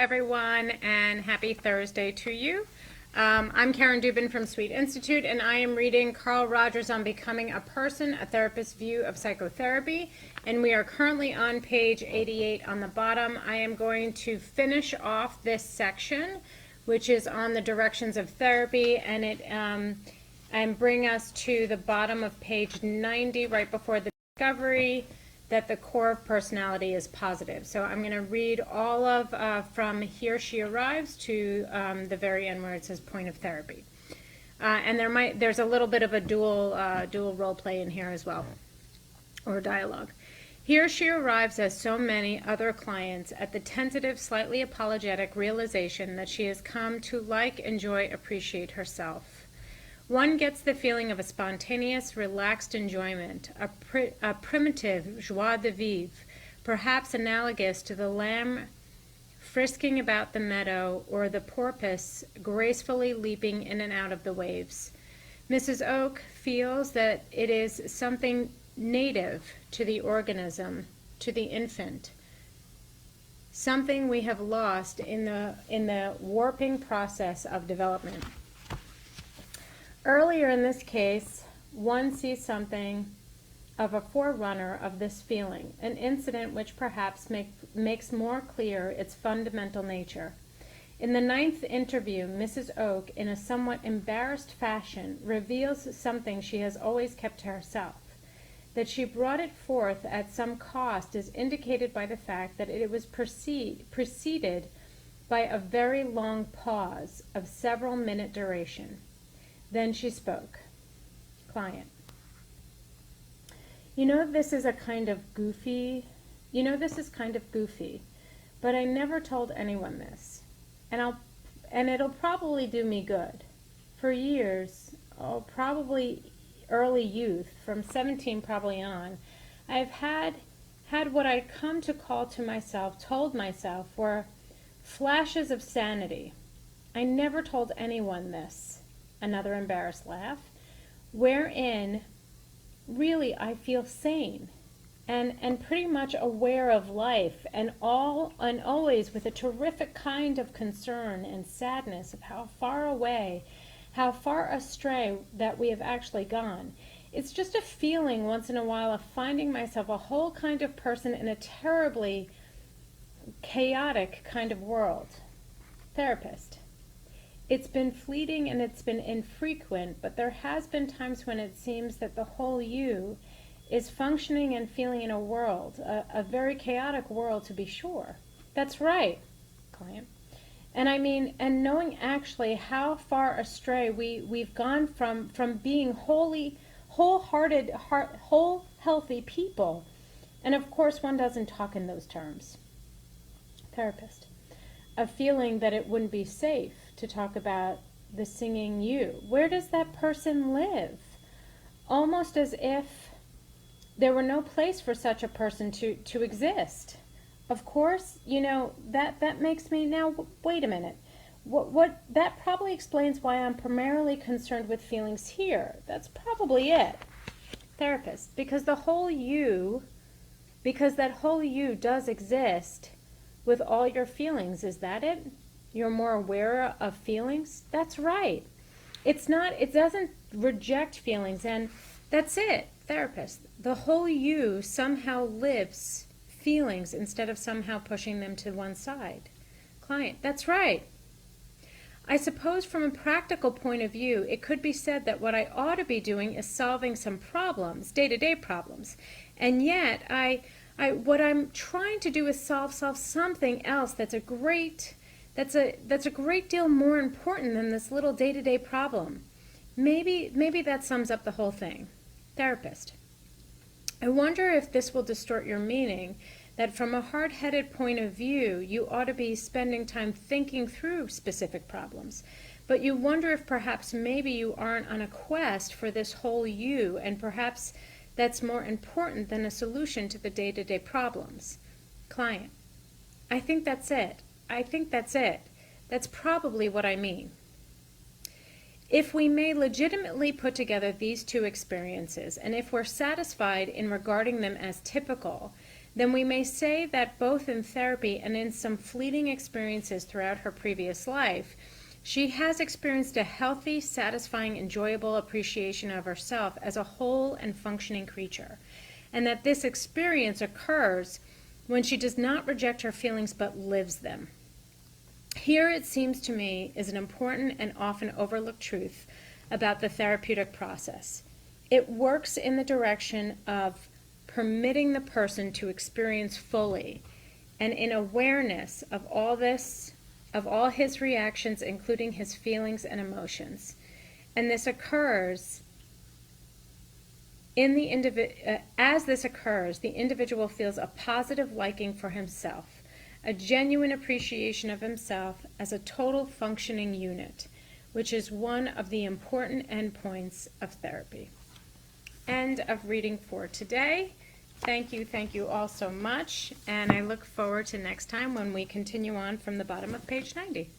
everyone, and happy Thursday to you. I'm Karen Dubin from Sweet Institute, and I am reading Carl Rogers on Becoming a Person, a Therapist's View of Psychotherapy, and we are currently on page 88 on the bottom. I am going to finish off this section, which is on the directions of therapy, and bring us to the bottom of page 90, right before the discovery that the core of personality is positive. So I'm going to read all of from Here She Arrives to the very end where it says point of therapy. And there's a little bit of a dual role play in here as well, or dialogue. Here she arrives, as so many other clients, at the tentative, slightly apologetic realization that she has come to like, enjoy, appreciate herself. One gets the feeling of a spontaneous, relaxed enjoyment, a primitive joie de vivre, perhaps analogous to the lamb frisking about the meadow or the porpoise gracefully leaping in and out of the waves. Mrs. Oak feels that it is something native to the organism, to the infant, something we have lost in the warping process of development. Earlier in this case, one sees something of a forerunner of this feeling, an incident which perhaps makes more clear its fundamental nature. In the 9th interview, Mrs. Oak, in a somewhat embarrassed fashion, reveals something she has always kept to herself. That she brought it forth at some cost is indicated by the fact that it was preceded by a very long pause of several minute duration. Then she spoke. Client. This is kind of goofy, but I never told anyone this. And it'll probably do me good. For years, probably early youth, from 17 probably on, I've had what I come to call to myself, told myself, were flashes of sanity. I never told anyone this. Another embarrassed laugh, wherein really I feel sane and pretty much aware of life and always with a terrific kind of concern and sadness of how far away, how far astray that we have actually gone. It's just a feeling once in a while of finding myself a whole kind of person in a terribly chaotic kind of world. Therapist. It's been fleeting and it's been infrequent, but there has been times when it seems that the whole you is functioning and feeling in a world, a very chaotic world to be sure. That's right, client. And knowing actually how far astray we've gone from being wholehearted, whole, healthy people. And of course one doesn't talk in those terms. Therapist. A feeling that it wouldn't be safe to talk about the singing you. Where does that person live? Almost as if there were no place for such a person to exist. Of course, that makes me now, wait a minute. What that probably explains why I'm primarily concerned with feelings here. That's probably it. Therapist, because that whole you does exist with all your feelings. Is that it? You're more aware of feelings? That's right. It doesn't reject feelings, and that's it. Therapist. The whole you somehow lives feelings instead of somehow pushing them to one side. Client. That's right. I suppose from a practical point of view, it could be said that what I ought to be doing is solving some problems, day-to-day problems, and yet what I'm trying to do is solve something else that's a great deal more important than this little day-to-day problem. Maybe that sums up the whole thing. Therapist. I wonder if this will distort your meaning, that from a hard-headed point of view, you ought to be spending time thinking through specific problems. But you wonder if perhaps maybe you aren't on a quest for this whole you, and perhaps that's more important than a solution to the day-to-day problems. Client. I think that's it. That's probably what I mean. If we may legitimately put together these two experiences, and if we're satisfied in regarding them as typical, then we may say that both in therapy and in some fleeting experiences throughout her previous life, she has experienced a healthy, satisfying, enjoyable appreciation of herself as a whole and functioning creature, and that this experience occurs when she does not reject her feelings but lives them. Here, it seems to me, is an important and often overlooked truth about the therapeutic process. It works in the direction of permitting the person to experience fully and in awareness of all this, of all his reactions, including his feelings and emotions. And this occurs in the as this occurs, the individual feels a positive liking for himself, a genuine appreciation of himself as a total functioning unit, which is one of the important endpoints of therapy. End of reading for today. Thank you all so much, and I look forward to next time when we continue on from the bottom of page 90.